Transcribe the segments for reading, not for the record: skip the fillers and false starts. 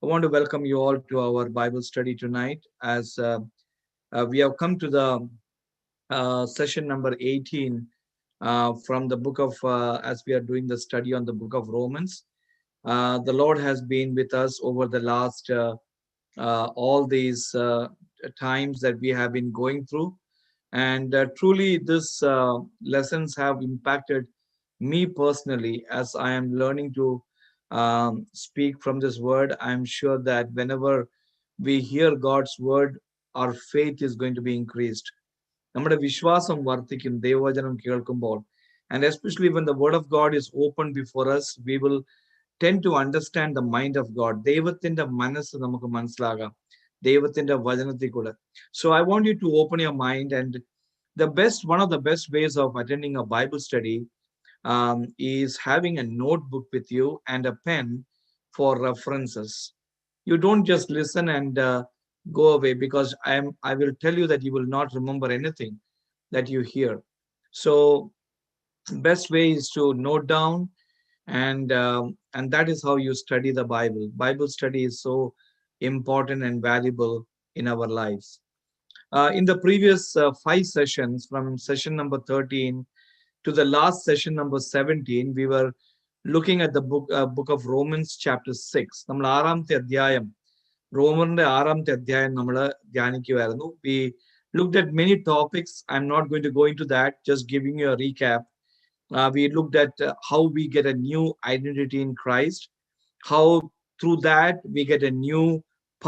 I want to welcome you all to our Bible study tonight as we have come to the session number 18 from the book of, as we are doing the study on the book of Romans. The Lord has been with us over the last all these times that we have been going through. And truly, these lessons have impacted me personally as I am learning to speak from this word. I'm sure that whenever we hear God's word, our faith is going to be increased. നമ്മുടെ വിശ്വാസം വർദ്ധിക്കും ദൈവവചനം കേൾക്കുമ്പോൾ. And especially when the word of God is open before us, we will tend to understand the mind of God. ദൈവത്തിന്റെ മനസ്സ് നമുക്ക് മനസ്സിലാകാം ദൈവത്തിന്റെ വചനത്തിൽ കൂടെ. So I want you to open your mind, and one of the best ways of attending a Bible study is having a notebook with you and a pen for references. You don't just listen and go away, because I will tell you that you will not remember anything that you hear. So best way is to note down, and that is how you study the Bible study is so important and valuable in our lives. In the previous 5 sessions, from session number 13 to the last session number 17, we were looking at the book of Romans chapter 6. നമ്മൾ ആറാമത്തെ അധ്യായം റോമറിന്റെ ആറാമത്തെ അധ്യായം നമ്മൾ ധ്യാനിക്കുമായിരുന്നു. We looked at many topics. I'm not going to go into that, just giving you a recap. We looked at how we get a new identity in Christ, how through that we get a new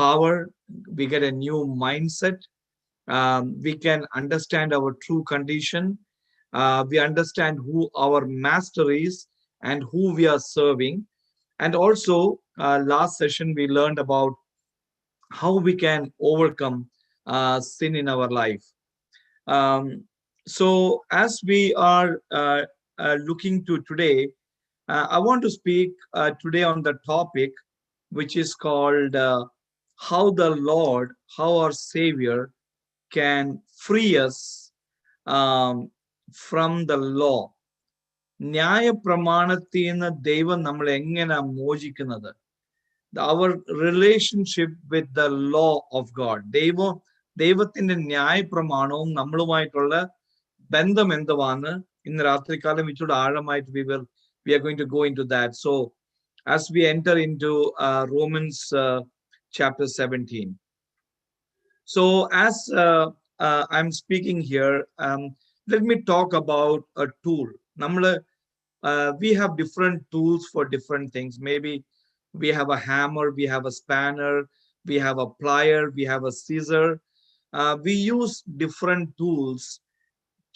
power, we get a new mindset, we can understand our true condition, we understand who our master is and who we are serving. And also, last session we learned about how we can overcome sin in our life. So as we are looking to today, I want to speak today on the topic which is called how the Lord, how our Savior can free us from the law. ന്യായ പ്രമാണത്തിൽ നിന്ന് ദൈവം നമ്മളെ എങ്ങനെ മോചിക്കുന്നത്? Our relationship with the law of God. ദൈവത്തിന്റെ ന്യായ പ്രമാണവും നമ്മളുമായിട്ടുള്ള ബന്ധം എന്തുവാണ്? ഇന്ന് രാത്രികാലം ഇച്ചിരി ആഴമായിട്ട് we are going to go into that. So as we enter into Romans chapter 17. So as I'm speaking here, let me talk about a tool. We have different tools for different things. Maybe we have a hammer, we have a spanner, we have a plier, we have a scissor. We use different tools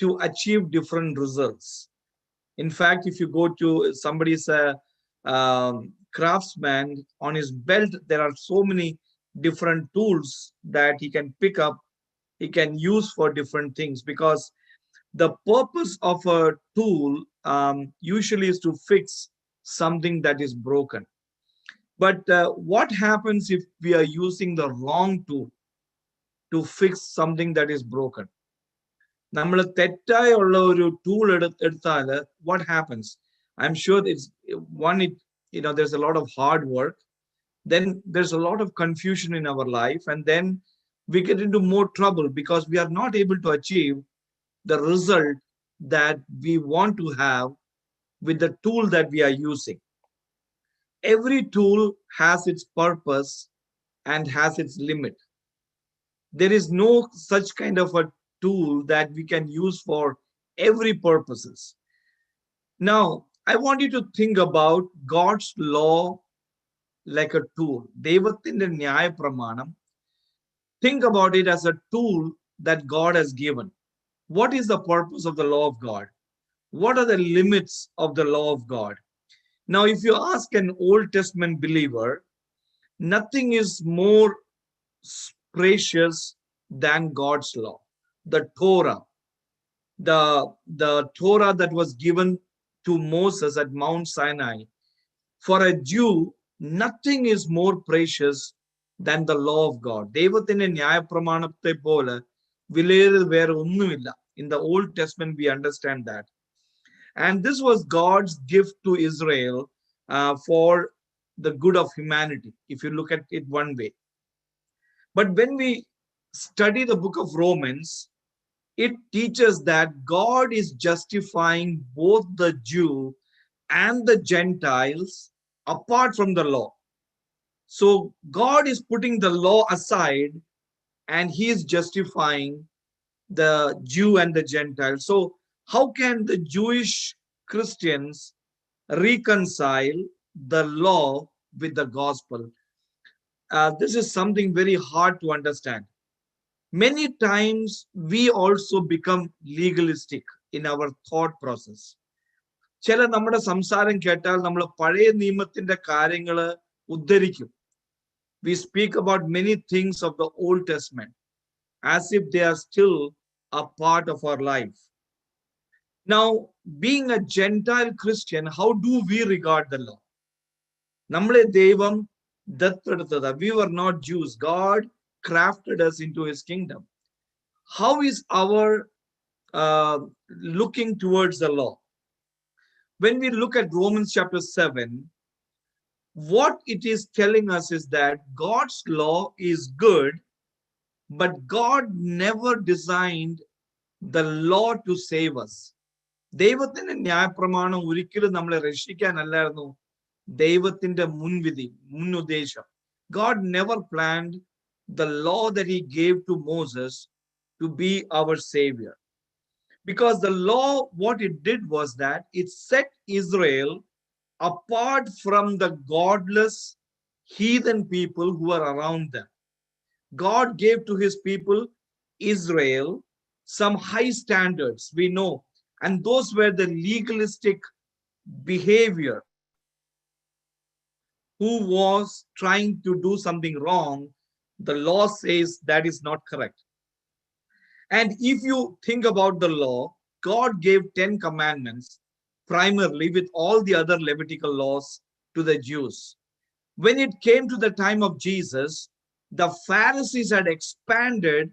to achieve different results. In fact, if you go to somebody's craftsman, on his belt, there are so many different tools that he can pick up, he can use for different things, because the purpose of a tool usually is to fix something that is broken. But what happens if we are using the wrong tool to fix something that is broken? നമ്മൾ തെറ്റായുള്ള ഒരു tool എടുത്താൽ what happens? I'm sure it's one, there's a lot of hard work, then there's a lot of confusion in our life, and then we get into more trouble because we are not able to achieve the result that we want to have with the tool that we are using. Every tool has its purpose and has its limit. There is no such kind of a tool that we can use for every purposes. Now, I want you to think about God's law like a tool. ദൈവത്തിന്റെ ന്യായ പ്രമാണം. Think about it as a tool that God has given. What is the purpose of the law of God? What are the limits of the law of God? Now, if you ask an Old Testament believer, nothing is more precious than God's law. The Torah, the Torah that was given to Moses at Mount Sinai. For a Jew, nothing is more precious than the law of God. ദൈവത്തിന്റെ ന്യായപ്രമാണത്തെ പോലെ വിലയേറിയത് വേറെ ഒന്നുമില്ല. In the Old Testament, we understand that. And this was God's gift to Israel for the good of humanity, if you look at it one way. But when we study the book of Romans, it teaches that God is justifying both the Jew and the Gentiles apart from the law. So God is putting the law aside and he is justifying the Jew and the Gentile. So how can the Jewish Christians reconcile the law with the gospel? This is something very hard to understand. Many times we also become legalistic in our thought process. ചില നമ്മുടെ സംസാരം കേട്ടാൽ നമ്മൾ പഴയ നിയമത്തിന്റെ കാര്യങ്ങൾ ഉദ്ധരിക്കും. We speak about many things of the Old Testament as if they are still a part of our life. Now, being a Gentile Christian, how do we regard the law? നമ്മളെ ദൈവം ദത്തെടുത്തത്. We were not Jews. God crafted us into his kingdom. How is our looking towards the law? When we look at Romans chapter 7, what it is telling us is that God's law is good, but God never designed the law to save us. ദൈവത്തിന്റെ ന്യായപ്രമാണം ഒരിക്കലും നമ്മളെ രക്ഷിക്കാനല്ലായിരുന്നു ദൈവത്തിന്റെ മുൻവിധി, മുന്നുദ്ദേശം. God never planned the law that he gave to Moses to be our savior. Because the law, what it did was that it set Israel apart from the godless heathen people who are around them. God gave to his people, Israel, some high standards, we know, and those were the legalistic behavior. Who was trying to do something wrong, the law says that is not correct. And if you think about the law, God gave 10 commandments primarily with all the other Levitical laws to the Jews. When it came to the time of Jesus, the Pharisees had expanded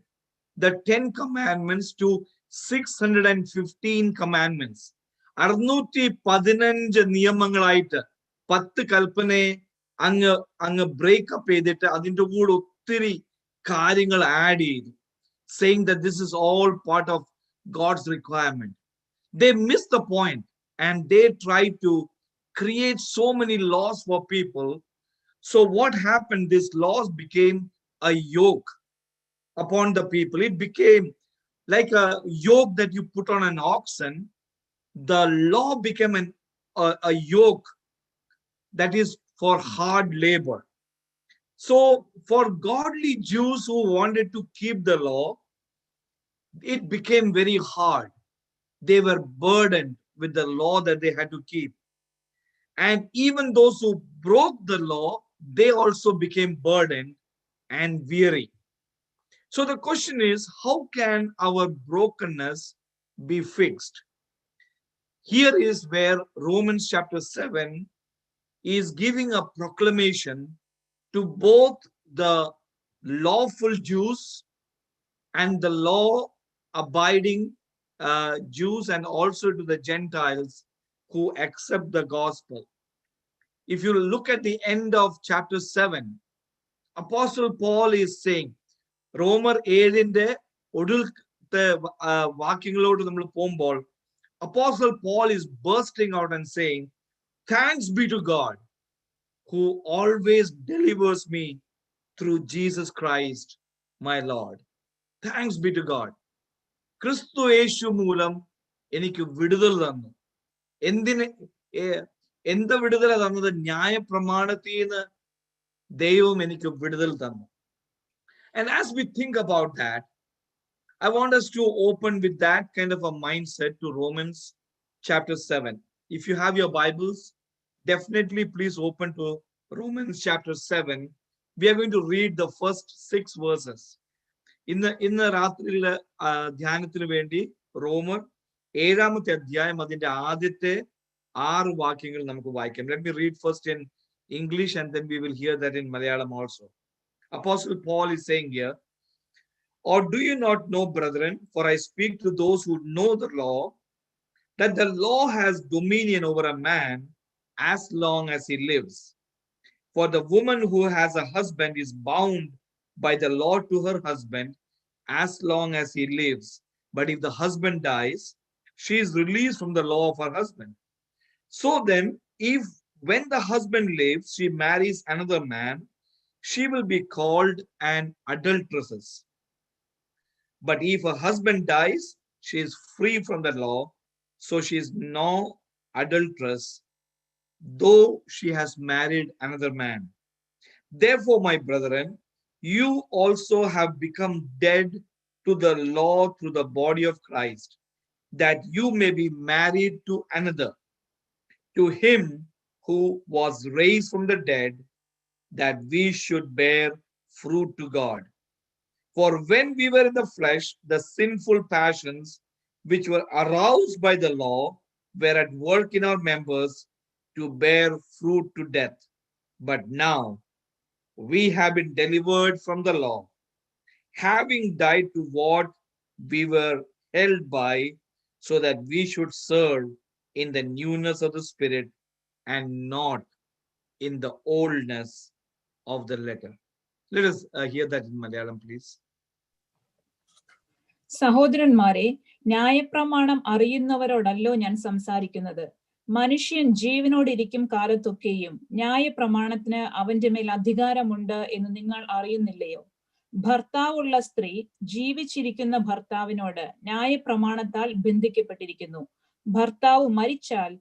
the 10 commandments to 615 commandments. 615 നിയമങ്ങളായിട്ട് 10 കൽപ്പനയെ അങ്ങ് breakup ചെയ്തിട്ട് അതിൻ്റെ കൂടെ ഒത്തിരി കാര്യങ്ങൾ add ചെയ്തു, saying that this is all part of God's requirement. They missed the point and they tried to create so many laws for people. So what happened? These laws became a yoke upon the people. It became like a yoke that you put on an oxen. The law became a yoke that is for hard labor. So for godly Jews who wanted to keep the law, it became very hard. They were burdened with the law that they had to keep. And even those who broke the law, they also became burdened and weary. So the question is, how can our brokenness be fixed? Here is where Romans chapter 7 is giving a proclamation to both the lawful Jews and the law-abiding Jews, and also to the Gentiles who accept the gospel. If you look at the end of chapter 7, Apostle Paul is saying, റോമർ 7-ന്റെ ഒടുവിലത്തെ വാക്യങ്ങളോട് നമ്മൾ പോകുമ്പോൾ Apostle Paul is bursting out and saying, thanks be to God who always delivers me through Jesus Christ, my Lord. Thanks be to God. ക്രിസ്തു യേശു മൂലം എനിക്ക് വിടുതൽ തന്നു. എന്ത് വിടുതല തന്നത്? ന്യായപ്രമാണത്തിൽ നിന്ന് ദൈവം എനിക്ക് വിടുതൽ തന്നു. And as we think about that, I want us to open with that kind of a mindset to Romans chapter 7. If you have your Bibles, definitely please open to Romans chapter 7. We are going to read the first 6 verses. ഇന്ന് രാത്രിയിലെ ധ്യാനത്തിന് വേണ്ടി റോമർ 7-ാമത്തെ അധ്യായം അതിന്റെ ആദ്യത്തെ 6 വാക്യങ്ങൾ നമുക്ക് വായിക്കാം. Let me read first in English and then we will hear that in Malayalam also. Apostle Paul is saying here, or do you not know, brethren, for I speak to those who know the law, that the law has dominion over a man as long as he lives. For the woman who has a husband is bound by the law to her husband as long as he lives. But if the husband dies, she is released from the law of her husband. So then, if when the husband lives, she marries another man, she will be called an adulteress. But if her husband dies, she is free from the law, so she is no adulteress, though she has married another man. Therefore, my brethren, you also have become dead to the law through the body of Christ, that you may be married to another, to him who was raised from the dead, that we should bear fruit to God. For when we were in the flesh, the sinful passions which were aroused by the law were at work in our members to bear fruit to death. But now we have been delivered from the law, having died to what we were held by, so that we should serve in the newness of the Spirit and not in the oldness of the letter. Let us hear that in Malayalam, please. സഹോദരന്മാരെ, ന്യായപ്രമാണം അറിയുന്നവരോടല്ലോ ഞാൻ സംസാരിക്കുന്നത്. മനുഷ്യൻ ജീവനോടിരിക്കും കാലത്തൊക്കെയും ന്യായപ്രമാണത്തിന് അവന്റെ മേൽ അധികാരമുണ്ട് എന്ന് നിങ്ങൾ അറിയുന്നില്ലയോ? ഭർത്താവുള്ള സ്ത്രീ ജീവിച്ചിരിക്കുന്ന ഭർത്താവിനോട് ന്യായപ്രമാണത്താൽ ബന്ധിക്കപ്പെട്ടിരിക്കുന്നു. ഭർത്താവ് മരിച്ചാൽ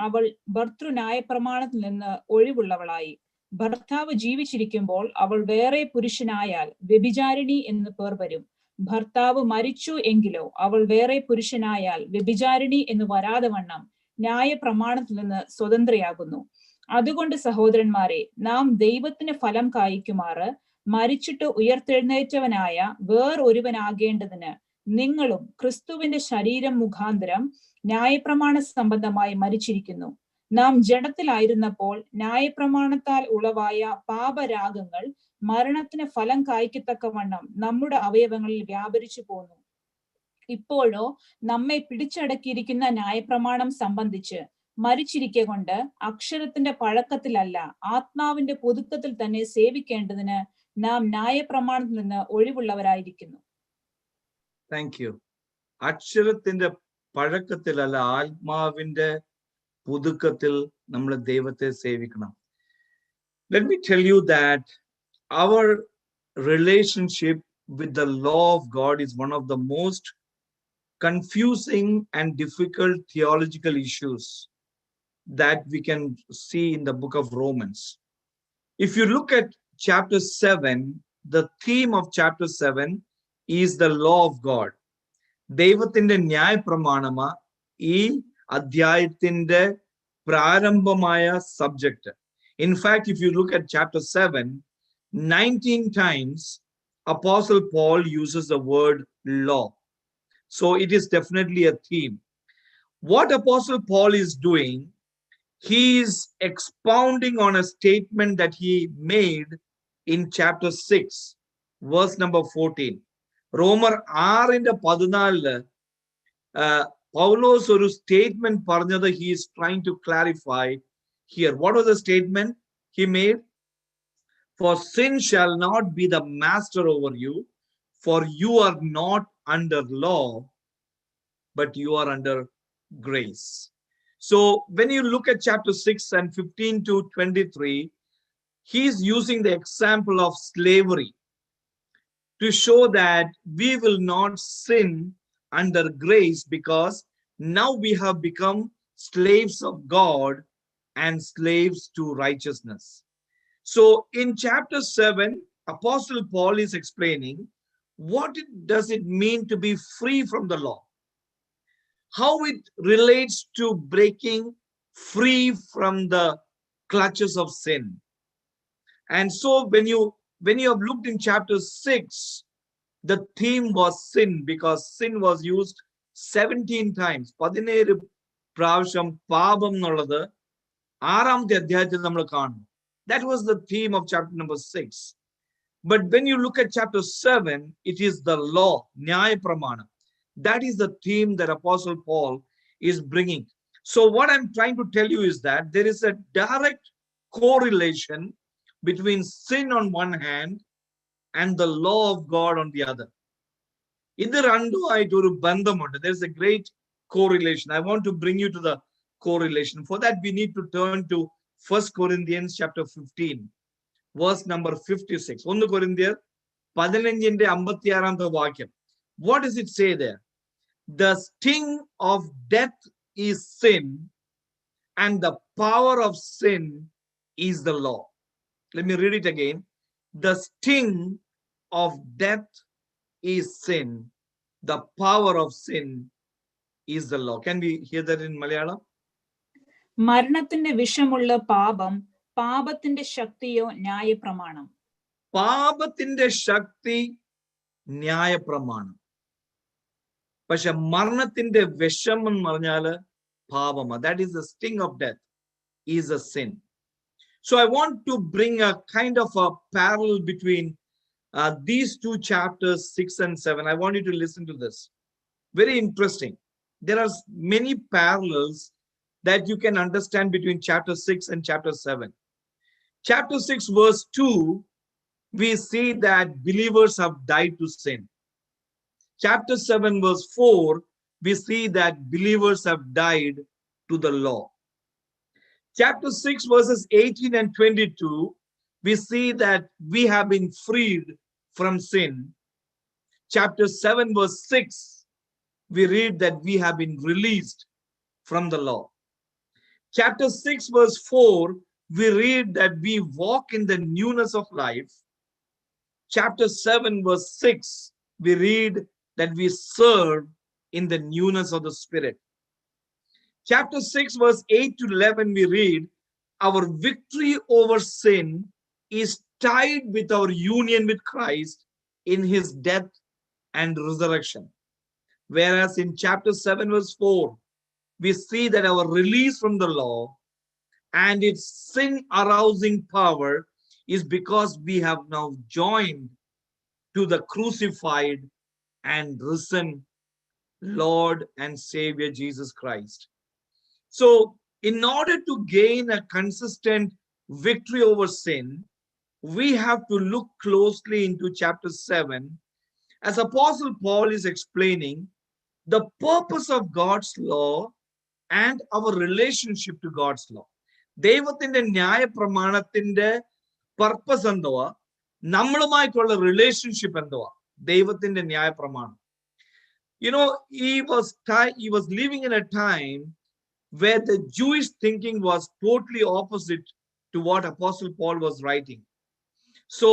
അവൾ ഭർതൃന്യായപ്രമാണത്തിൽ നിന്ന് ഒഴിവുള്ളവളായി. ഭർത്താവ് ജീവിച്ചിരിക്കുമ്പോൾ അവൾ വേറെ പുരുഷനായാൽ വ്യഭിചാരിണി എന്ന് പേർ വരും. ഭർത്താവ് മരിച്ചു എങ്കിലോ അവൾ വേറെ പുരുഷനായാൽ വ്യഭിചാരിണി എന്ന് വരാതെ വണ്ണം ന്യായപ്രമാണത്തിൽ നിന്ന് സ്വതന്ത്രയാകുന്നു. അതുകൊണ്ട് സഹോദരന്മാരെ, നാം ദൈവത്തിന് ഫലം കായ്ക്കുമാറ് മരിച്ചിട്ട് ഉയർത്തെഴുന്നേറ്റവനായ വേറൊരുവനാകേണ്ടതിന് നിങ്ങളും ക്രിസ്തുവിന്റെ ശരീരം മുഖാന്തരം ന്യായപ്രമാണ സംബന്ധമായി മരിച്ചിരിക്കുന്നു. നാം ജഡത്തിലായിരുന്നപ്പോൾ ന്യായപ്രമാണത്താൽ ഉളവായ പാപരാഗങ്ങൾ മരണത്തിന് ഫലം കായ്ക്കത്തക്കവണ്ണം നമ്മുടെ അവയവങ്ങളിൽ വ്യാപരിച്ചു പോന്നു. ഇപ്പോഴോ നമ്മെ പിടിച്ചടക്കിയിരിക്കുന്ന ന്യായപ്രമാണം സംബന്ധിച്ച് മരിച്ചിരിക്കൊണ്ട് അക്ഷരത്തിന്റെ പഴക്കത്തിലല്ല, ആത്മാവിന്റെ പുതുക്കത്തിൽ തന്നെ സേവിക്കേണ്ടതിന് നാം ന്യായപ്രമാണത്തിൽ നിന്ന് ഒഴിവുള്ളവരായിരിക്കുന്നു. Thank you. അക്ഷരത്തിന്റെ പഴക്കത്തിലല്ല, ആത്മാവിന്റെ പുതുക്കത്തിൽ നമ്മൾ ദൈവത്തെ സേവിക്കണം. Let me tell you that our relationship with the law of God is one of the most confusing and difficult theological issues that we can see in the book of Romans. If you look at chapter 7, the theme of chapter 7 is the law of God. ദൈവത്തിന്റെ ന്യായ പ്രമാണമ ഈ അധ്യായത്തിന്റെ പ്രാരംഭമായ subject. In fact, if you look at chapter 7, 19 times Apostle Paul uses the word law. So it is definitely a theme. What Apostle Paul is doing, he is expounding on a statement that he made in chapter 6, verse number 14. റോമർ 6:14 പൗലോസ് ഒരു statement പറഞ്ഞത് he is trying to clarify here. What was the statement he made? For sin shall not be the master over you, for you are not under law, but you are under grace. So when you look at chapter 6 and 15 to 23, he is using the example of slavery to show that we will not sin under grace, because now we have become slaves of God and slaves to righteousness. So in chapter 7, Apostle Paul is explaining what does it mean to be free from the law, how it relates to breaking free from the clutches of sin. And so when you have looked in chapter 6, the theme was sin, because sin was used 17 times. 17 പ്രാവശ്യം പാപം എന്നുള്ളത് 6ാമത്തെ അധ്യായത്തിൽ നമ്മൾ കാണുന്നു. That was the theme of chapter number 6. But when you look at chapter 7, it is the law, ന്യായ പ്രമാണം. That is the theme that Apostle Paul is bringing. So what I'm trying to tell you is that there is a direct correlation between sin on one hand and the law of God on the other. ഇത് രണ്ടുമായിട്ട് ഒരു ബന്ധമുണ്ട്. There's a great correlation. I want to bring you to the correlation. For that, we need to turn to 1 Corinthians chapter 15, verse number 56. 1 Corinthians 15:56 വാക്യം. What does it say there? The sting of death is sin, and the power of sin is the law. Let me read it again. The sting of death is sin. The power of sin is the law. Can we hear that in Malayalam? മരണത്തിന്റെ വിഷമുള്ള പാപം, പാപത്തിന്റെ ശക്തിയോ ന്യായപ്രമാണം. പാപത്തിന്റെ ശക്തി ന്യായപ്രമാണം. പക്ഷെ മരണത്തിന്റെ വിഷം എന്ന് പറഞ്ഞാല് പാപമാണ്. That is the sting of death, is a sin. So I want to bring a kind of a parallel between these two chapters 6 and 7. I want you to listen to this. Very interesting. There are many parallels that you can understand between chapter 6 and chapter 7. Chapter 6 verse 2, we see that believers have died to sin. Chapter 7 verse 4, we see that believers have died to the law. Chapter 6 verses 18 and 22, we see that we have been freed from sin. Chapter 7 verse 6, we read that we have been released from the law. Chapter 6 verse 4, we read that we walk in the newness of life. Chapter 7 verse 6, we read that we serve in the newness of the Spirit. Chapter 6 verse 8 to 11, we read our victory over sin is tied with our union with Christ in his death and resurrection. Whereas in chapter 7 verse 4, we see that our release from the law and its sin arousing power is because we have now joined to the crucified and risen Lord and Savior Jesus Christ. So in order to gain a consistent victory over sin, we have to look closely into chapter 7 as Apostle Paul is explaining the purpose of God's law and our relationship to God's law. ദൈവത്തിന്റെ ന്യായ പ്രമാണത്തിന്റെ purpose എന്തുവാ, നമ്മളുമായിട്ടുള്ള relationship എന്തുവാ, ദൈവത്തിന്റെ ന്യായ പ്രമാണം. You know, he was living in a time where the Jewish thinking was totally opposite to what Apostle Paul was writing. So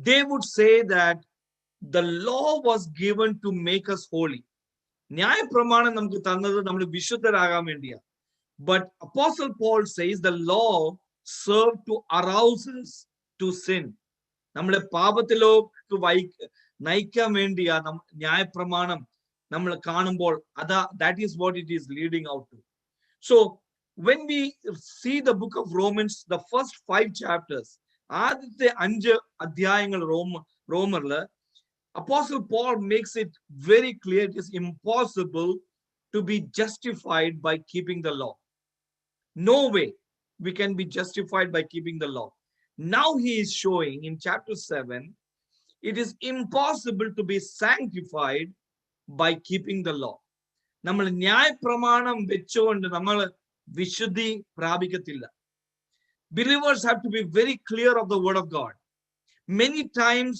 they would say that the law was given to make us holy. ന്യായ പ്രമാണം നമുക്ക് തന്നത് നമ്മൾ വിശുദ്ധരാകാൻ വേണ്ടിയാ. But Apostle Paul says the law served to arouse us to sin. നമ്മളെ പാപത്തിലേക്ക് നയിക്കാൻ വേണ്ടിയാ ന്യായ പ്രമാണം നമ്മൾ കാണുമ്പോൾ that is what it is leading out to. So when we see the book of Romans, the first 5 chapters, ആദ്യത്തെ 5 അധ്യായങ്ങൾ റോമറില് Apostle Paul makes it very clear it is impossible to be justified by keeping the law. No way we can be justified by keeping the law. Now he is showing in chapter 7, it is impossible to be sanctified by keeping the law. നമ്മൾ ന്യായ പ്രമാണം വെച്ചുകൊണ്ട് നമ്മൾ വിശുദ്ധി പ്രാപിക്കത്തില്ല. Believers have to be very clear of the word of God. Many times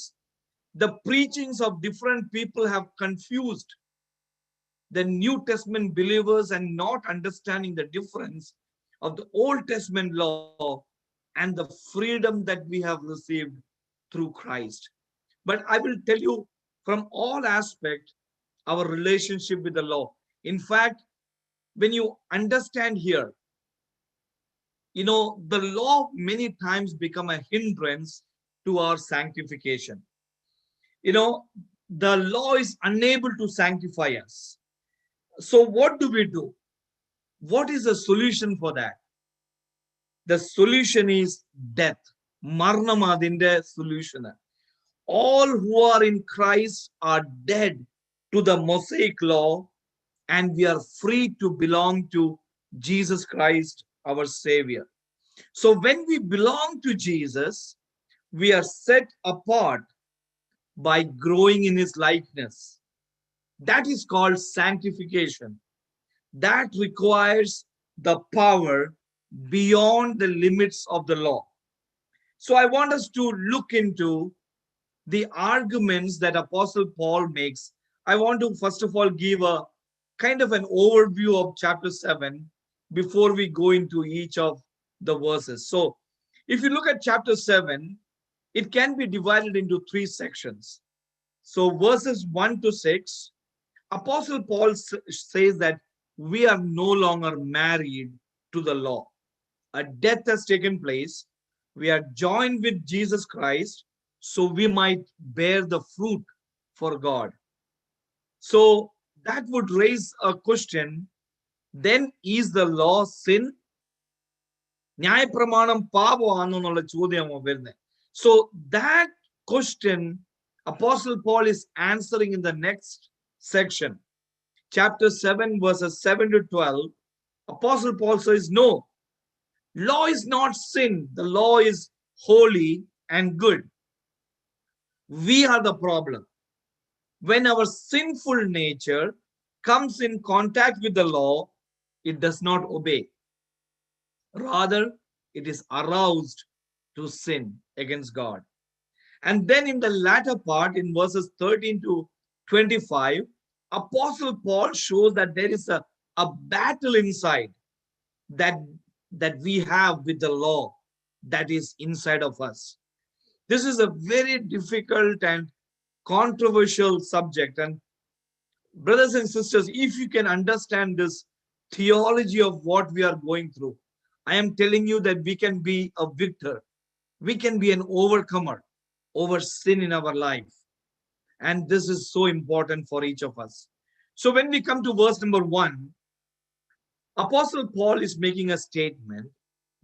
the preachings of different people have confused the New Testament believers and not understanding the difference of the Old Testament law and the freedom that we have received through Christ. But I will tell you from all aspects our relationship with the law. In fact, when you understand here, you know, the law many times become a hindrance to our sanctification. You know, the law is unable to sanctify us. So what do we do? What is the solution for that? The solution is death. Marnamadinde solution. All who are in Christ are dead to the Mosaic law, and we are free to belong to Jesus Christ, our Savior. So when we belong to Jesus, we are set apart by growing in his likeness. That is called sanctification. That requires the power beyond the limits of the law. So I want us to look into the arguments that Apostle Paul makes. I want to first of all give a kind of an overview of chapter 7 before we go into each of the verses. So if you look at chapter 7, it can be divided into three sections. So verses 1 to 6, Apostle Paul says that we are no longer married to the law. A death has taken place. We are joined with Jesus Christ so we might bear the fruit for God. So that would raise a question. Then is the law sin? ന്യായപ്രമാണം പാപമാണോ എന്നുള്ള ചോദ്യമോ വരുന്നത്. So that question Apostle Paul is answering in the next section. Chapter 7 verses 7 to 12. Apostle Paul says, no, law is not sin. The law is holy and good. We are the problem. When our sinful nature comes in contact with the law, it does not obey. Rather, it is aroused to sin against God. And then in the latter part, in verses 13 to 25, Apostle Paul shows that there is a battle inside that we have with the law that is inside of us. This is a very difficult and controversial subject. And brothers and sisters, if you can understand this theology of what we are going through, I am telling you that we can be a victor. We can be an overcomer over sin in our life. And this is so important for each of us. So when we come to verse number 1, Apostle Paul is making a statement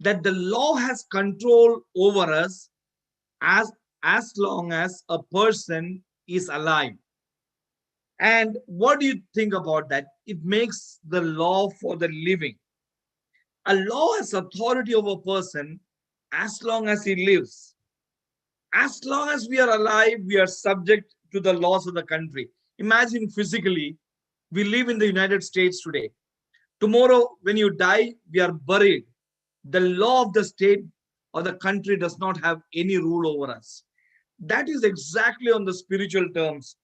that the law has control over us as long as a person is alive. And what do you think about that? It makes the law for the living. A law has authority over a person as long as he lives. As long as we are alive, we are subject to the laws of the country. Imagine physically, we live in the United States today. Tomorrow, when you die, we are buried. The law of the state or the country does not have any rule over us. That is exactly on the spiritual terms.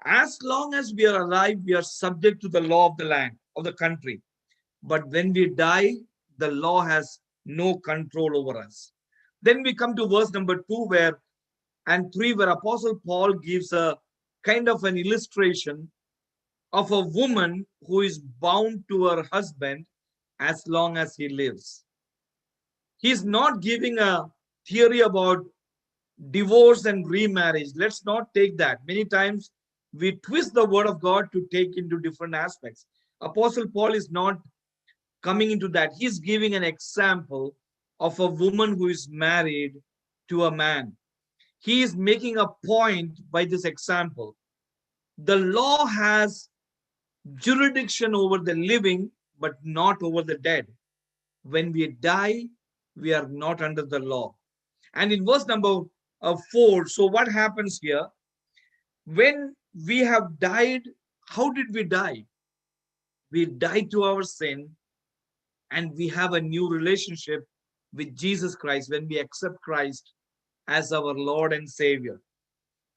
As long as we are alive, we are subject to the law of the land, of the country. But when we die, the law has no control over us. Then we come to verse number 2 and 3, where Apostle Paul gives a kind of an illustration of a woman who is bound to her husband as long as he lives. He's not giving a theory about divorce and remarriage. Let's not take that. Many times we twist the word of God to take into different aspects. Apostle Paul is not coming into that. He's giving an example of a woman who is married to a man. He is making a point by this example. The law has jurisdiction over the living, but not over the dead. When we die, we are not under the law. And in verse number 4, so what happens here? When we have died, how did we die? We died to our sin, and we have a new relationship with Jesus Christ when we accept Christ as our Lord and Savior.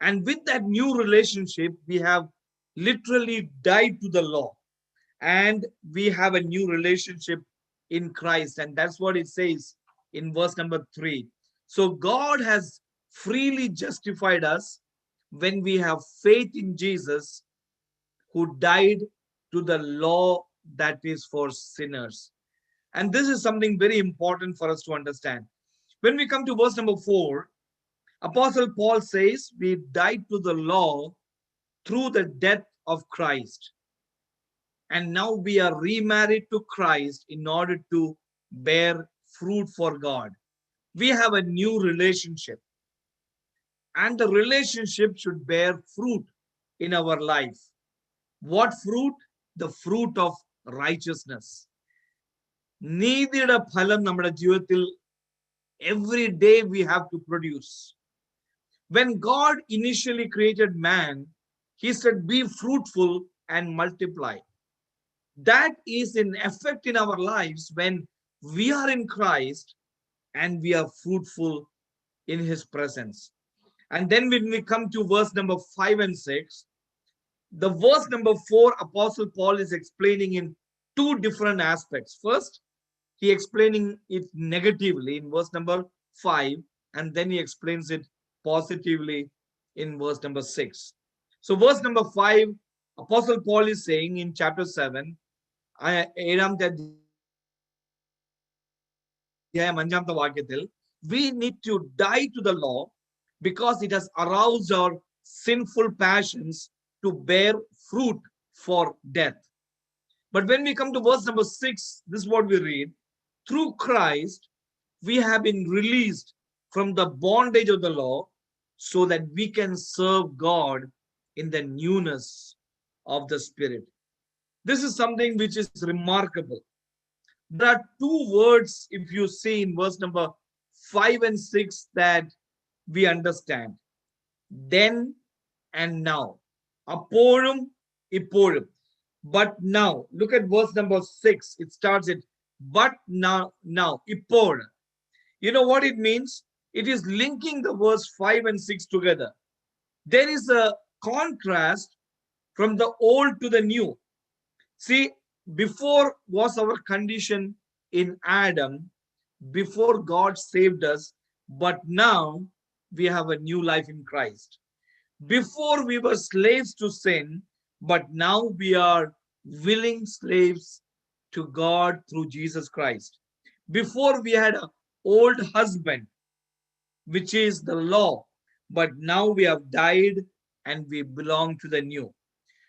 And with that new relationship, we have literally died to the law, and we have a new relationship in Christ. And that's what it says in verse number 3. So God has freely justified us when we have faith in Jesus, who died to the law that is for sinners. And this is something very important for us to understand. When we come to verse number 4, Apostle Paul says we died to the law through the death of Christ. And now we are remarried to Christ in order to bear fruit for God. We have a new relationship. And the relationship should bear fruit in our life. What fruit? The fruit of righteousness. നീതിയുടെ ഫലം നമ്മുടെ ജീവിതത്തിൽ Every day we have to produce. When God initially created man, he said, be fruitful and multiply. That is in effect in our lives when we are in Christ and we are fruitful in his presence. And then when we come to verse number 5 and 6, the verse number 4, Apostle Paul is explaining in two different aspects. First, he explaining it negatively in verse number 5, and then he explains it positively in verse number 6. So verse number 5, Apostle Paul is saying in chapter 7, we need to die to the law because it has aroused our sinful passions to bear fruit for death. But when we come to verse number 6, this is what we read. Through Christ, we have been released from the bondage of the law so that we can serve God in the newness of the Spirit. This is something which is remarkable. There are two words, if you see in verse number 5 and 6, that we understand. Then and now. Apporum, ipporum. But now, look at verse number 6. It starts it, but now, ippor. You know what it means? It is linking the verse 5 and 6 together. There is a contrast from the old to the new. See, before was our condition in Adam, before God saved us, but now we have a new life in Christ. Before we were slaves to sin, but now we are willing slaves to God through Jesus Christ. Before we had an old husband, which is the law, but now we have died and we belong to the new.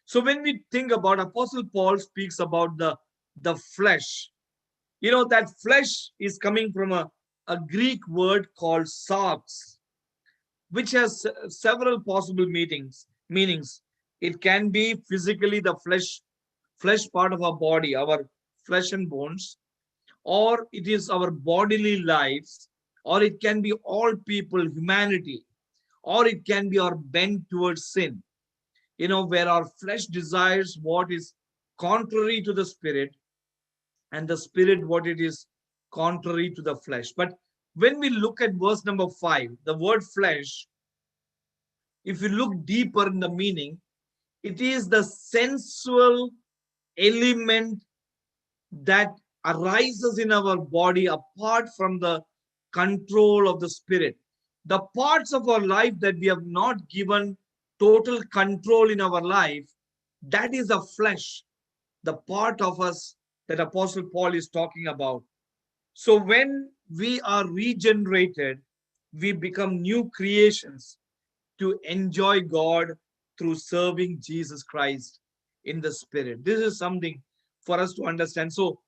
So when we think about, Apostle Paul speaks about the flesh. You know, that flesh is coming from a Greek word called sarx, which has several possible meanings. It can be physically the flesh part of our body, our flesh and bones, or it is our bodily lives, or it can be all people, humanity, or it can be our bent towards sin. You know, where our flesh desires what is contrary to the spirit, and the spirit what it is contrary to the flesh. But when we look at verse number 5, the word flesh, if you look deeper in the meaning, it is the sensual element that arises in our body apart from the control of the spirit. The parts of our life that we have not given total control in our life, that is the flesh, the part of us that Apostle Paul is talking about. So when we are regenerated, we become new creations to enjoy God through serving Jesus Christ in the spirit. This is something for us to understand. So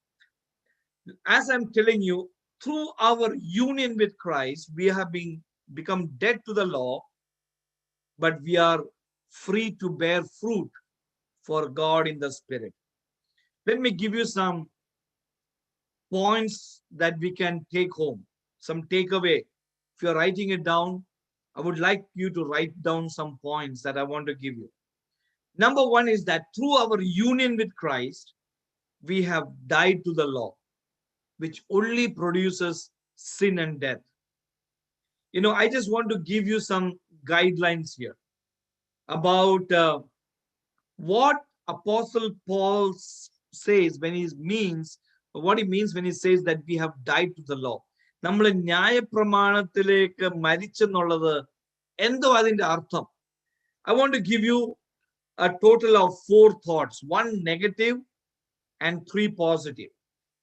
as I'm telling you, through our union with Christ, we have become dead to the law, but we are free to bear fruit for God in the spirit. Let me give you some points that we can take home, some takeaway. If you're writing it down, I would like you to write down some points that I want to give you. Number one is that through our union with Christ, we have died to the law, which only produces sin and death. You know, I just want to give you some guidelines here about what Apostle Paul says when he means, what he means when he says that we have died to the law. നമ്മൾ ന്യായപ്രമാണത്തിലേക്ക് മരിച്ചെന്നുള്ളത് എന്തോ അതിന്റെ അർത്ഥം. I want to give you a total of 4 thoughts, 1 negative and 3 positive.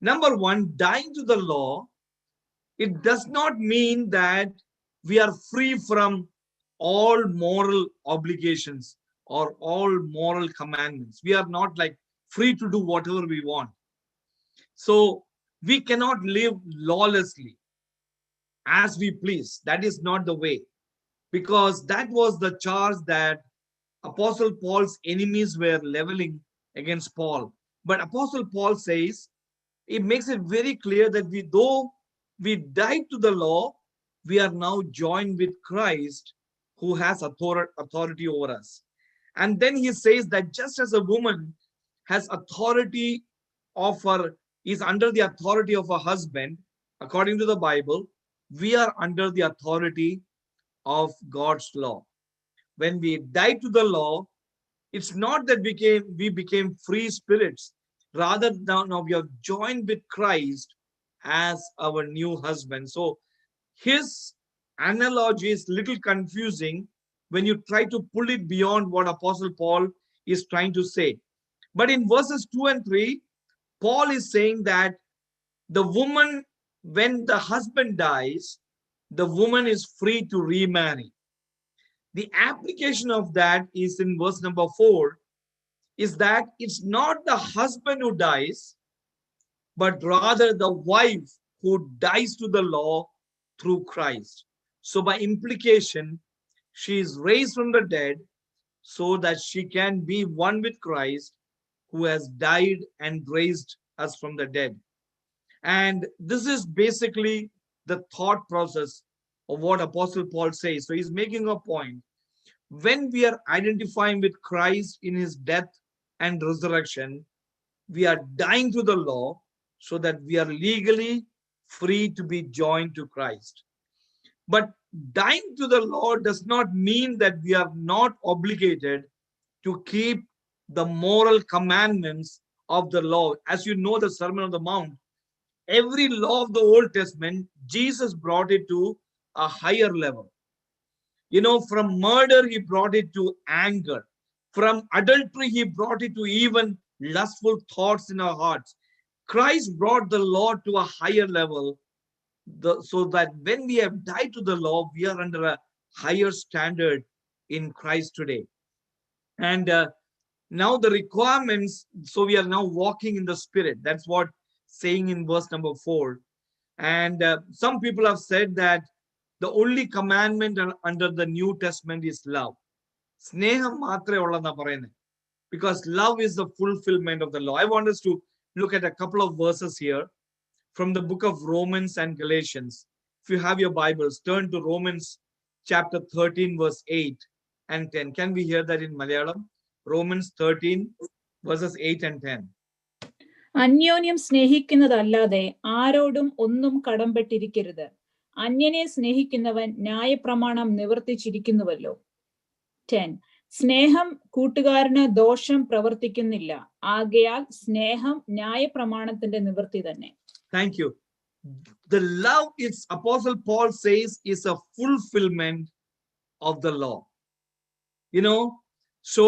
Number 1, dying to the law, it does not mean that we are free from all moral obligations or all moral commandments. We are not like free to do whatever we want. So we cannot live lawlessly as we please. That is not the way, because that was the charge that Apostle Paul's enemies were leveling against Paul. But Apostle Paul says, it makes it very clear that though we died to the law, we are now joined with Christ who has authority over us. And then he says that just as a woman has authority of her, is under the authority of her husband, according to the Bible, we are under the authority of God's law. When we died to the law, it's not that we became free spirits. Rather, now we are joined with Christ as our new husband. So his analogy is little confusing when you try to pull it beyond what Apostle Paul is trying to say. But in verses 2 and 3, Paul is saying that the woman, when the husband dies, the woman is free to remarry. The application of that is in verse number 4, is that it's not the husband who dies, but rather the wife who dies to the law through Christ. So by implication, she is raised from the dead so that she can be one with Christ who has died and raised us from the dead. And this is basically the thought process of what Apostle Paul says. So he's making a point. When we are identifying with Christ in his death and resurrection, we are dying to the law so that we are legally free to be joined to Christ. But dying to the law does not mean that we are not obligated to keep the moral commandments of the law. As you know, the Sermon on the Mount, every law of the Old Testament, Jesus brought it to a higher level. You know, from murder, he brought it to anger. From adultery, he brought it to even lustful thoughts in our hearts. Christ brought the law to a higher level so that when we have died to the law, we are under a higher standard in Christ today. And now the requirements, so we are now walking in the Spirit. That's what saying in verse number 4. And some people have said that the only commandment under the New Testament is love. Sneham matre ulladna parayunne. Because love is the fulfillment of the law. I want us to look at a couple of verses here from the book of Romans and Galatians. If you have your Bibles, turn to Romans chapter 13, verse 8 and 10. Can we hear that in Malayalam? Romans 13, verses 8 and 10. അന്യോന്യം സ്നേഹിക്കുന്നതല്ലാതെ ആരോടും ഒന്നും കടംപെട്ടിരിക്കരുത്. അന്യനെ സ്നേഹിക്കുന്നവൻ ന്യായപ്രമാണം നിവർത്തിച്ചിരിക്കുന്നുവല്ലോ. 10. സ്നേഹം കൂട്ടുകാരന് ദോഷം പ്രവർത്തിക്കുന്നില്ല. ആകയാൽ സ്നേഹം ന്യായപ്രമാണത്തിന്റെ നിവൃത്തി തന്നെ. Thank you. The love, it's Apostle Paul says, is a fulfillment of the law. You know, so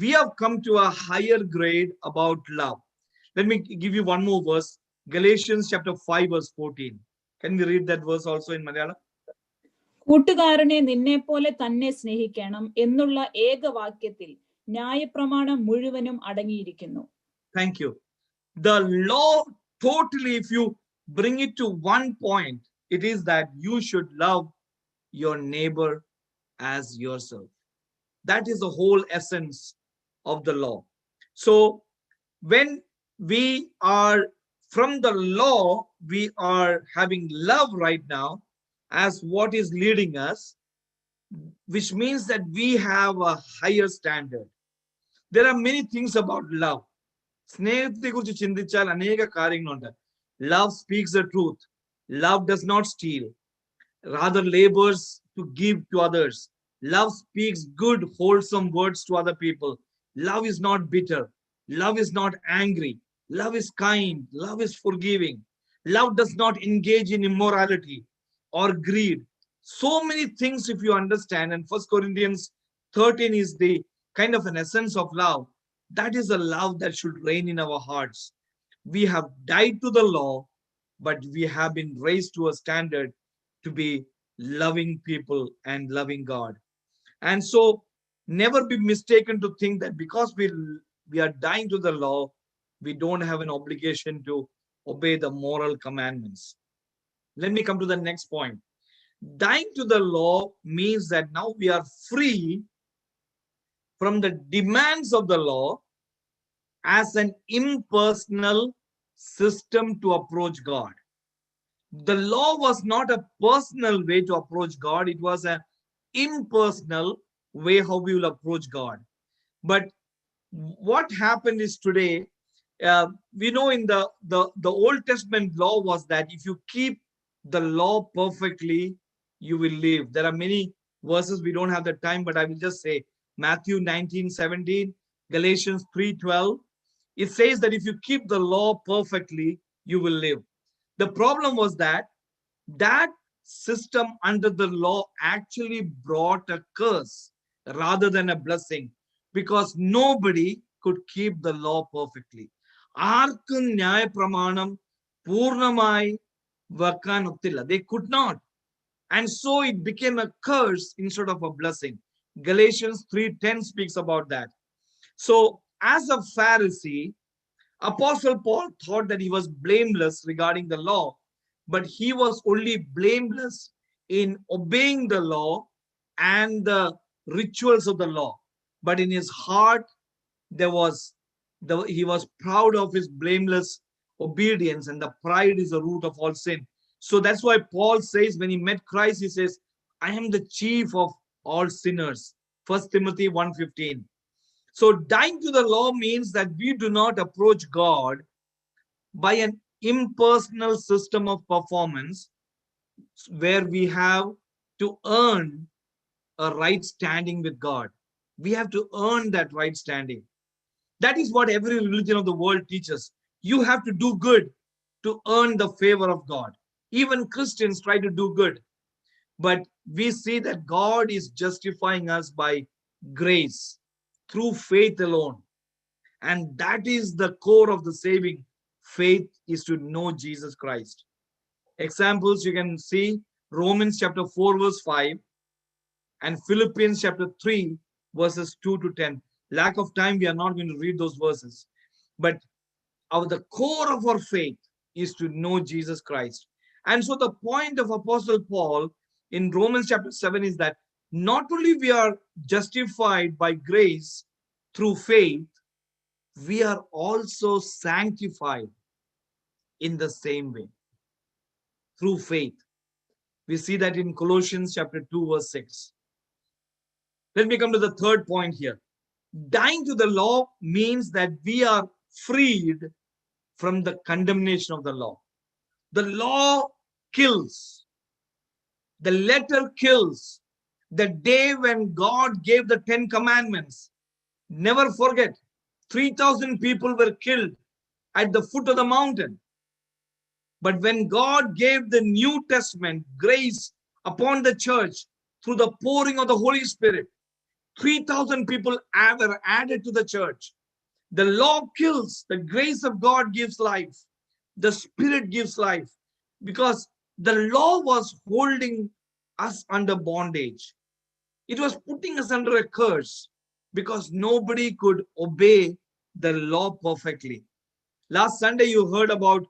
we have come to a higher grade about love. Let me give you one more verse. Galatians chapter 5, verse 14. Can we read that verse also in Malayalam? കൂട്ടുകാരനെ നിന്നെ പോലെ തന്നെ സ്നേഹിക്കണം എന്നുള്ള ഏകവാക്യത്തിൽ ന്യായപ്രമാണം മുഴുവനും അടങ്ങിയിരിക്കുന്നു. Thank you. The law totally, if you bring it to one point, it is that you should love your neighbor as yourself. That is the whole essence of the law. So when we are from the law, we are having love right now as what is leading us, which means that we have a higher standard. There are many things about love. സ്നേഹത്തെ കുറിച്ച് ചിന്തിച്ചാൽ അനേക കാര്യങ്ങളുണ്ട്. Love speaks the truth. Love does not steal, rather labors to give to others. Love speaks good, wholesome words to other people. Love is not bitter. Love is not angry. Love is kind. Love is forgiving. Love does not engage in immorality or greed. So many things, if you understand, and 1 Corinthians 13 is the kind of an essence of love. That is a love that should reign in our hearts. We have died to the law, but we have been raised to a standard to be loving people and loving God. And so never be mistaken to think that because we are dying to the law, we don't have an obligation to obey the moral commandments. Let me come to the next point. Dying to the law means that now we are free from the demands of the law as an impersonal system to approach God. The law was not a personal way to approach God. It was an impersonal way how we will approach God. But what happened is today, we know in the Old Testament law was that if you keep the law perfectly, you will live. There are many verses, we don't have the time, but I will just say Matthew 19:17, Galatians 3:12. It says that if you keep the law perfectly, you will live. The problem was that that system under the law actually brought a curse rather than a blessing, because nobody could keep the law perfectly. ആർക്കും ന്യായപ്രമാണം പൂർണ്ണമായി വെക്കാൻ ഒത്തില്ല. They could not. And so it became a curse instead of a blessing. Galatians 3:10 speaks about that. So as a Pharisee, Apostle Paul thought that he was blameless regarding the law, but he was only blameless in obeying the law and the rituals of the law. But in his heart, he was proud of his blameless obedience, and the pride is the root of all sin. So that's why Paul says when he met Christ, he says, I am the chief of all sinners. 1 Timothy 1:15. So dying to the law means that we do not approach God by an impersonal system of performance where we have to earn a right standing with God. We have to earn that right standing. That is what every religion of the world teaches. You have to do good to earn the favor of God. Even Christians try to do good. But we see that God is justifying us by grace through faith alone. And that is the core of the saving faith, is to know Jesus Christ. Examples you can see Romans chapter 4 verse 5 and Philippians chapter 3 verses 2 to 10. Lack of time, we are not going to read those verses. But the core of our faith is to know Jesus Christ. And so the point of Apostle Paul in Romans chapter 7 is that not only we are justified by grace through faith, we are also sanctified in the same way through faith. We see that in Colossians chapter 2 verse 6. Let me come to the third point here. Dying to the law means that we are freed from the condemnation of the law. The law kills. The letter kills. The day when God gave the 10 commandments, never forget, 3,000 people were killed at the foot of the mountain. But when God gave the New Testament grace upon the church through the pouring of the Holy Spirit, 3,000 people were added to the church. The law kills. The grace of God gives life. The Spirit gives life, because the law was holding us under bondage. It was putting us under a curse because nobody could obey the law perfectly. Last Sunday, you heard about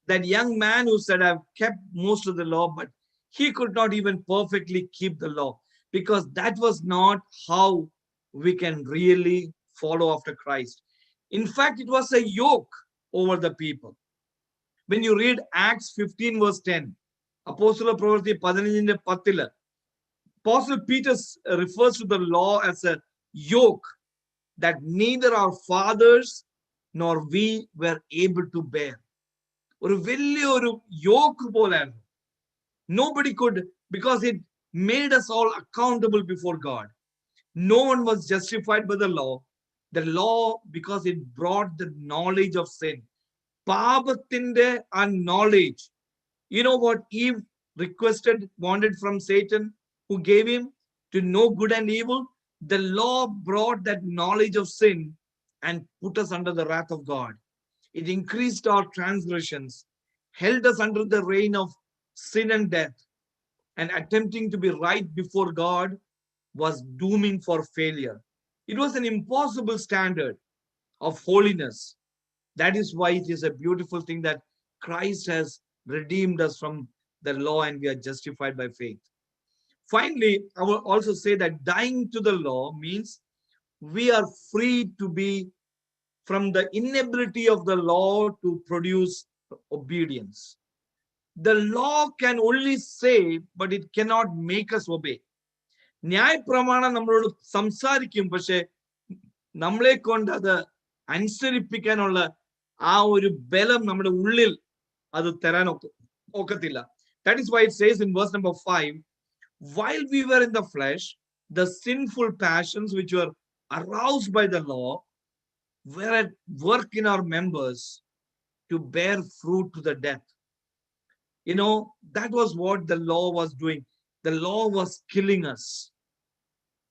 that young man who said, I've kept most of the law, but he could not even perfectly keep the law, because that was not how we can really follow after Christ. In fact, it was a yoke over the people. When you read Acts 15 verse 10, Apostle Pravarti 15:10, Apostle Peter refers to the law as a yoke that neither our fathers nor we were able to bear. ഒരു വലിയൊരു yoke പോലെയായിരുന്നു. Nobody could, because it made us all accountable before God. No one was justified by the law. The law, because it brought the knowledge of sin. പാപത്തിന്റെ ആ knowledge. You know what Eve wanted from Satan, who gave him to know good and evil? The law brought that knowledge of sin and put us under the wrath of God. It increased our transgressions, held us under the reign of sin and death, and attempting to be right before God was dooming for failure. It was an impossible standard of holiness. That is why it is a beautiful thing that Christ has redeemed us from the law and we are justified by faith. Finally, I will also say that dying to the law means we are free to be from the inability of the law to produce obedience. the law can only save, but it cannot make us obey. ന്യായപ്രമാണം നമ്മളോട് സംസാരിക്കും, പക്ഷെ നമ്മളെ കൊണ്ട് അത് അനുസരിപ്പിക്കാനുള്ള ആ ഒരു ബലം നമ്മുടെ ഉള്ളിൽ അത് തരാൻ ഒക്കത്തില്ല. That is why it says in verse number 5, while we were in the flesh, the sinful passions which were aroused by the law were at work in our members to bear fruit to the death. You know, that was what the law was doing. The law was killing us.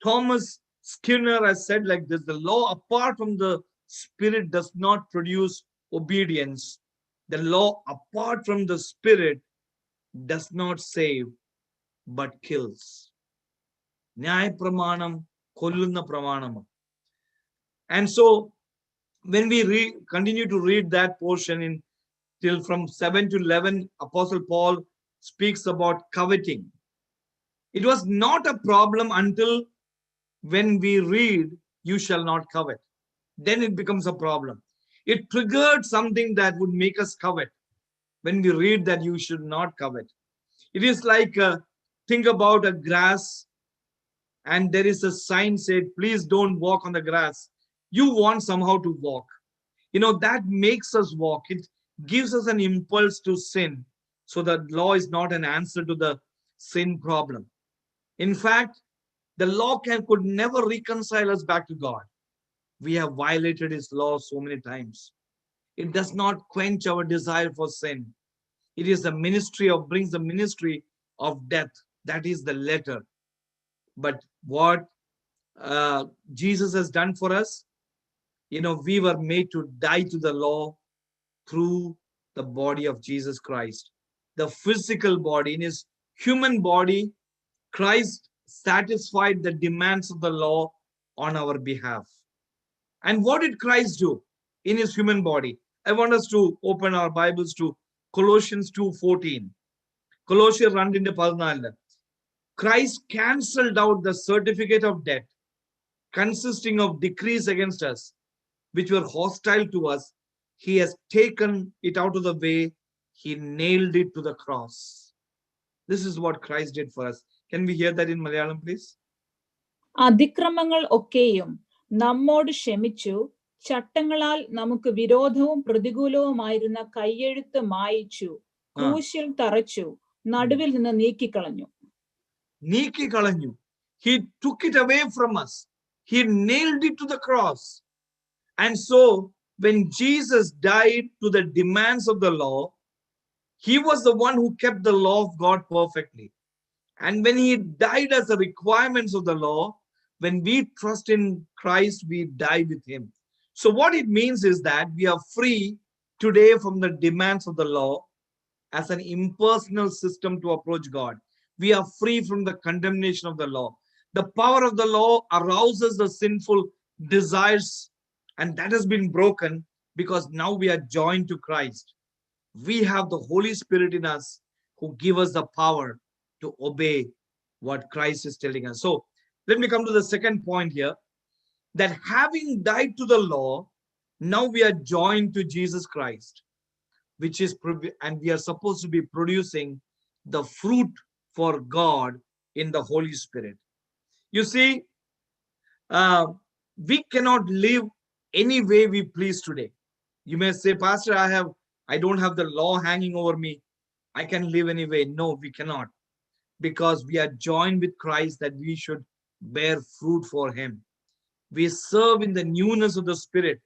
Thomas Skinner has said like this: the law apart from the Spirit does not produce obedience. The law apart from the Spirit does not save but kills. ന്യായ പ്രമാണം കൊല്ലുന്ന പ്രമാണമാണ്. And so when we continue to read that portion in till from 7 to 11, Apostle Paul speaks about coveting. It was not a problem until when we read, you shall not covet. Then it becomes a problem. It triggered something that would make us covet. When we read that you should not covet, it is like think about a grass, and there is a sign said, please don't walk on the grass. You want somehow to walk. You know, that makes us walk. It gives us an impulse to sin. So the law is not an answer to the sin problem. In fact, the law could never reconcile us back to God. We have violated his law so many times. It does not quench our desire for sin. It is the ministry of, brings the ministry of death. That is the letter. But what Jesus has done for us, you know, we were made to die to the law through the body of Jesus Christ. The physical body, in his human body, Christ satisfied the demands of the law on our behalf. And what did Christ do in his human body? I want us to open our Bibles to Colossians 2:14. Colossians 2:14. Christ cancelled out the certificate of debt consisting of decrees against us, which were hostile to us. He has taken it out of the way. He nailed it to the cross. This is what Christ did for us. Can we hear that in Malayalam, please? അതിക്രമങ്ങൾ ഒക്കെയും നമ്മോട് ക്ഷമിച്ചു, ചട്ടങ്ങളാൽ നമുക്ക് വിരോധവും പ്രതികൂലവുമായിരുന്ന കയ്യെഴുത്ത് മായിച്ചു, ക്രൂശിൽ തറച്ചു, നടുവിൽ നിന്ന് നീക്കിക്കളഞ്ഞു. നീക്കിക്കളഞ്ഞു. He took it away from us. He nailed it to the cross. And so when Jesus died to the demands of the law, he was the one who kept the law of God perfectly. And when he died as the requirements of the law, when we trust in Christ, we die with him. So what it means is that we are free today from the demands of the law as an impersonal system to approach God. We are free from the condemnation of the law. The power of the law arouses the sinful desires, and that has been broken because now we are joined to Christ. We have the Holy Spirit in us who give us the power to obey what Christ is telling us. So let me come to the second point here, that having died to the law, now we are joined to Jesus Christ, which is, and we are supposed to be producing the fruit for God in the Holy Spirit. You see, we cannot live any way we please today. You may say, Pastor, I don't have the law hanging over me. I can live any way. No, we cannot, because we are joined with Christ, that we should bear fruit for him. We serve in the newness of the Spirit,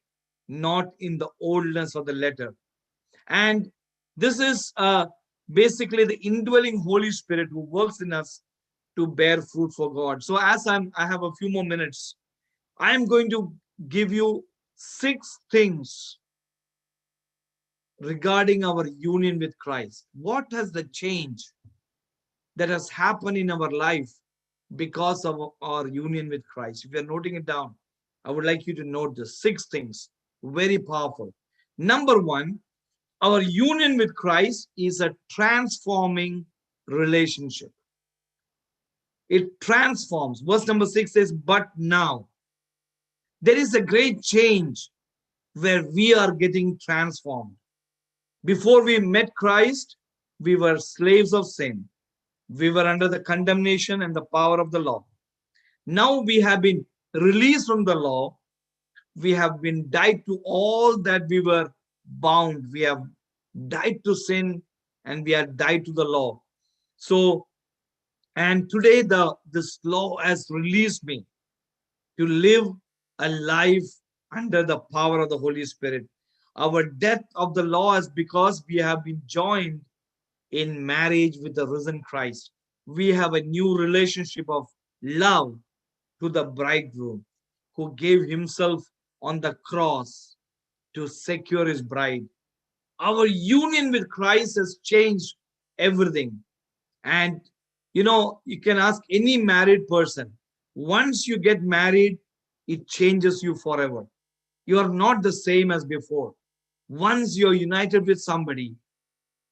not in the oldness of the letter. And this is basically the indwelling Holy Spirit who works in us to bear fruit for God. So as I have a few more minutes, I am going to give you 6 things regarding our union with Christ. What has the change that has happened in our life because of our union with Christ? If you're noting it down, I would like you to note the 6 things, very powerful. Number 1, our union with Christ is a transforming relationship. It transforms. Verse number 6 says, but now. There is a great change where we are getting transformed. Before we met Christ, we were slaves of sin. We were under the condemnation and the power of the law. Now we have been released from the law. We have been died to all that we were bound. We have died to sin and we have died to the law. So, and today this law has released me to live a life under the power of the Holy Spirit. Our death of the law is because we have been joined in marriage with the risen Christ. We have a new relationship of love to the bridegroom who gave himself on the cross to secure his bride. Our union with Christ has changed everything. And you can ask any married person, once you get married, it changes you forever. You are not the same as before. Once you're united with somebody,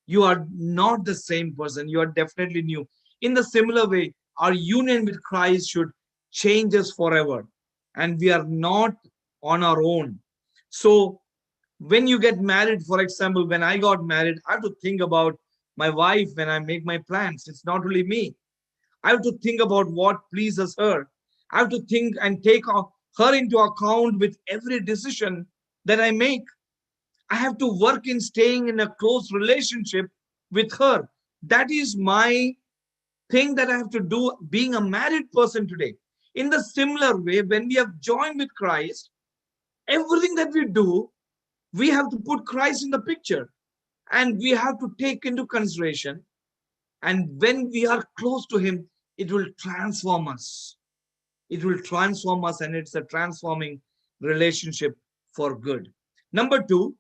you are not the same person. You are definitely new. In the similar way, our union with Christ should change us forever. And we are not on our own. So when you get married, for example, when I got married, I have to think about my wife when I make my plans. It's not really me. I have to think about what pleases her. I have to think and take her into account with every decision that I make. I have to work in staying in a close relationship with her. That is my thing that I have to do being a married person today. In the similar way, when we have joined with Christ, everything that we do, we have to put Christ in the picture and we have to take into consideration. And when we are close to him, it will transform us. It will transform us, and it's a transforming relationship for good. Number two,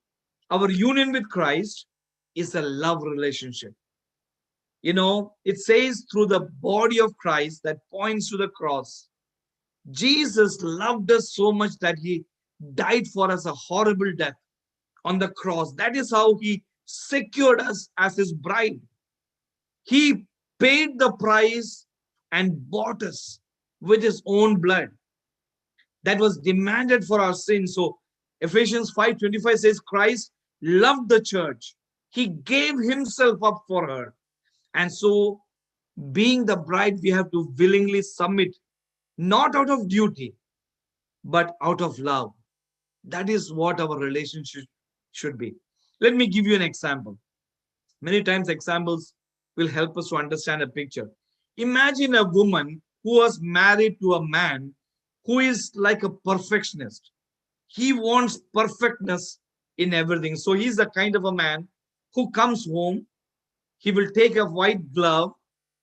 our union with Christ is a love relationship. It says through the body of Christ that points to the cross. Jesus loved us so much that he died for us a horrible death on the cross. That is how he secured us as his bride. He paid the price and bought us with his own blood that was demanded for our sins. So Ephesians 5:25 says Christ loved the church. He gave himself up for her. And so being the bride, we have to willingly submit, not out of duty, but out of love. That is what our relationship should be. Let me give you an example. Many times examples will help us to understand a picture. Imagine a woman who was married to a man who is like a perfectionist. He wants perfectness in everything. So he's the kind of a man who comes home, he will take a white glove,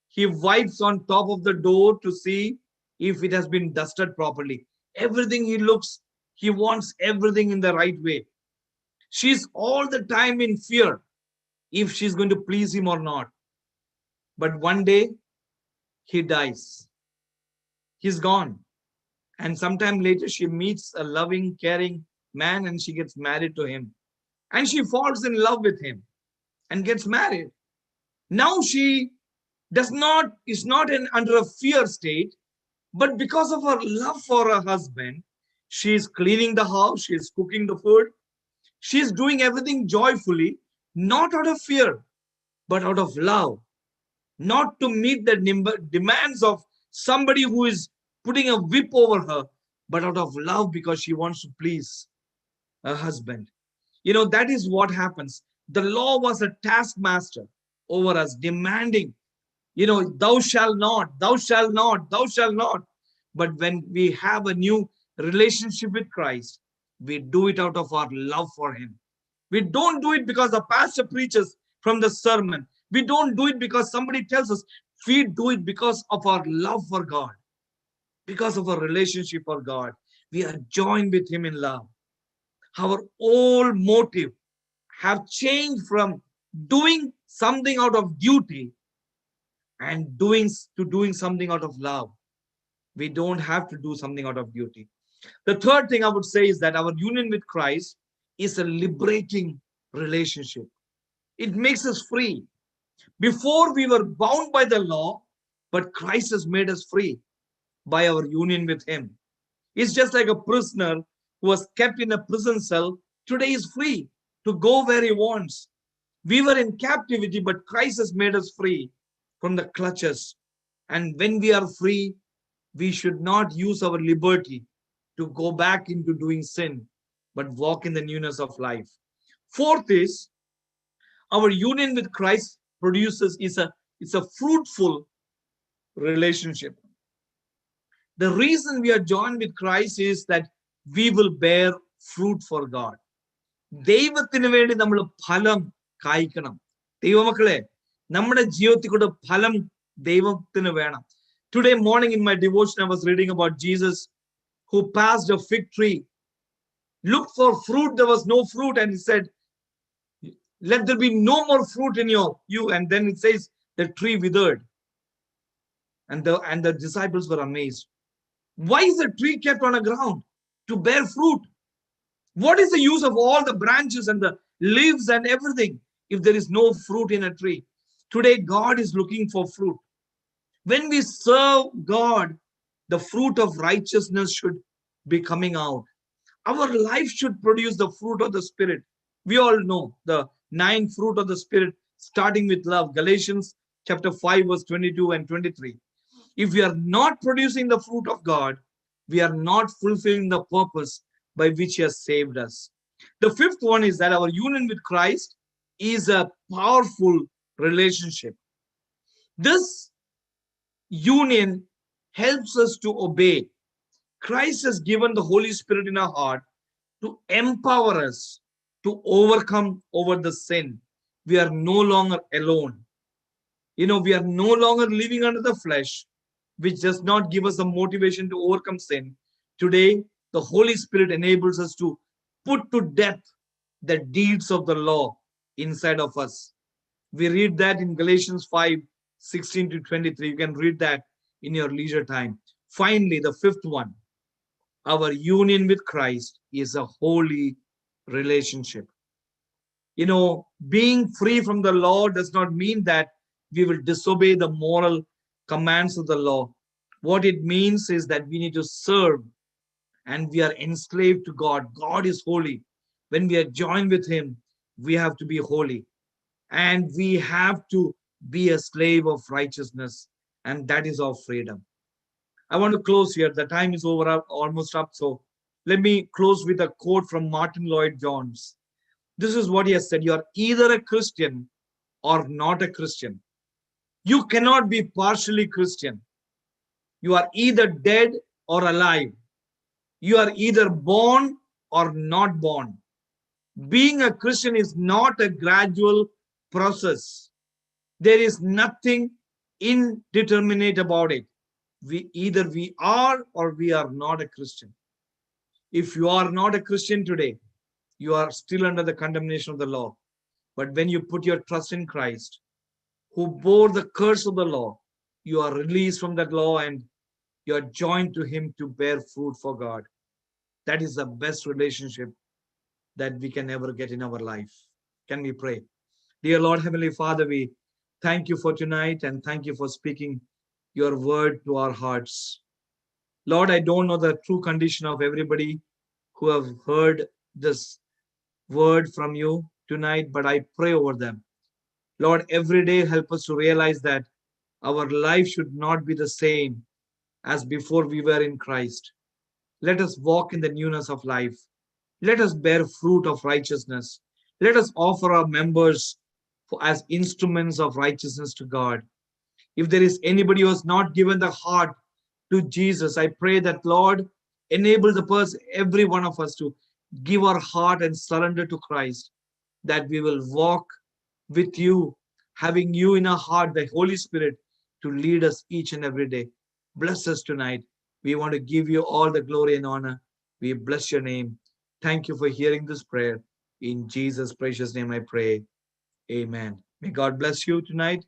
he wipes on top of the door to see if it has been dusted properly. Everything he wants everything in the right way. She's all the time in fear if she's going to please him or not. But one day, he dies. He's gone. And sometime later, she meets a loving, caring man and she gets married to him. And she falls in love with him and gets married. Now she is not under a fear state, but because of her love for her husband, she is cleaning the house, she is cooking the food, she is doing everything joyfully, not out of fear, but out of love, not to meet the demands of somebody who is putting a whip over her, but out of love because she wants to please her husband. That is what happens. The law was a taskmaster over us, demanding, thou shalt not, thou shalt not, thou shalt not. But when we have a new relationship with Christ, we do it out of our love for him. We don't do it because the pastor preaches from the sermon. We don't do it because somebody tells us. We do it because of our love for God, because of our relationship for God. We are joined with him in love. Our whole motive have changed from doing something out of duty and doing something out of love. We don't have to do something out of duty. The third thing I would say is that our union with Christ is a liberating relationship. It makes us free. Before we were bound by the law, but Christ has made us free by our union with him. It's just like a prisoner who was kept in a prison cell, today is free to go where he wants. We were in captivity, but Christ has made us free from the clutches. And when we are free, we should not use our liberty to go back into doing sin, but walk in the newness of life. Fourth is our union with Christ produces it's a fruitful relationship. The reason we are joined with Christ is that we will bear fruit for God. ദൈവത്തിന് വേണ്ടി നമ്മൾ ഫലം കായ്ക്കണം. ദൈവമക്കളെ, നമ്മുടെ ജീവിതത്തിൽ കൂടെ ഫലം ദൈവത്തിന് വേണം. Today morning in my devotion, I was reading about Jesus who passed a fig tree, looked for fruit, there was no fruit, and he said, let there be no more fruit in you. And then it says the tree withered. And the disciples were amazed. Why is the tree kept on the ground? To bear fruit. What is the use of all the branches and the leaves and everything if there is no fruit in a tree? Today, God is looking for fruit. When we serve God, the fruit of righteousness should be coming out. Our life should produce the fruit of the Spirit. We all know the 9 fruit of the Spirit, starting with love. Galatians chapter 5, verse 22 and 23. If we are not producing the fruit of God, we are not fulfilling the purpose by which He has saved us. The fifth one is that our union with Christ is a powerful relationship. This union helps us to obey. Christ has given the Holy Spirit in our heart to empower us to overcome over the sin. We are no longer alone. We are no longer living under the flesh, which does not give us the motivation to overcome sin. Today, the Holy Spirit enables us to put to death the deeds of the law inside of us. We read that in Galatians 5, 16 to 23. You can read that in your leisure time. Finally, the fifth one, our union with Christ is a holy relationship. Being free from the law does not mean that we will disobey the moral commands of the law. What it means is that we need to serve, and we are enslaved to God. God is holy. When we are joined with Him, we have to be holy, and we have to be a slave of righteousness, and that is our freedom. I want to close here. The time is over, almost up. So let me close with a quote from Martin Lloyd-Jones. This is what he has said: you are either a Christian or not a Christian. You cannot be partially Christian. You are either dead or alive. You are either born or not born. Being a Christian is not a gradual process. There is nothing indeterminate about it. Either we are or we are not a Christian. If you are not a Christian today, you are still under the condemnation of the law. But when you put your trust in Christ, who bore the curse of the law, you are released from that law and you are joined to Him to bear fruit for God. That is the best relationship that we can ever get in our life. Can we pray? Dear Lord, Heavenly Father, we thank you for tonight and thank you for speaking your word to our hearts. Lord, I don't know the true condition of everybody who have heard this word from you tonight, but I pray over them. Lord, every day help us to realize that our life should not be the same as before we were in Christ. Let us walk in the newness of life. Let us bear fruit of righteousness. Let us offer our members as instruments of righteousness to God. If there is anybody who has not given the heart to Jesus, I pray that, Lord, enable the person, every one of us, to give our heart and surrender to Christ, that we will walk with you, having you in our heart, the Holy Spirit, to lead us each and every day. Bless us tonight. We want to give you all the glory and honor. We bless your name. Thank you for hearing this prayer. In Jesus' precious name I pray. Amen. May God bless you tonight.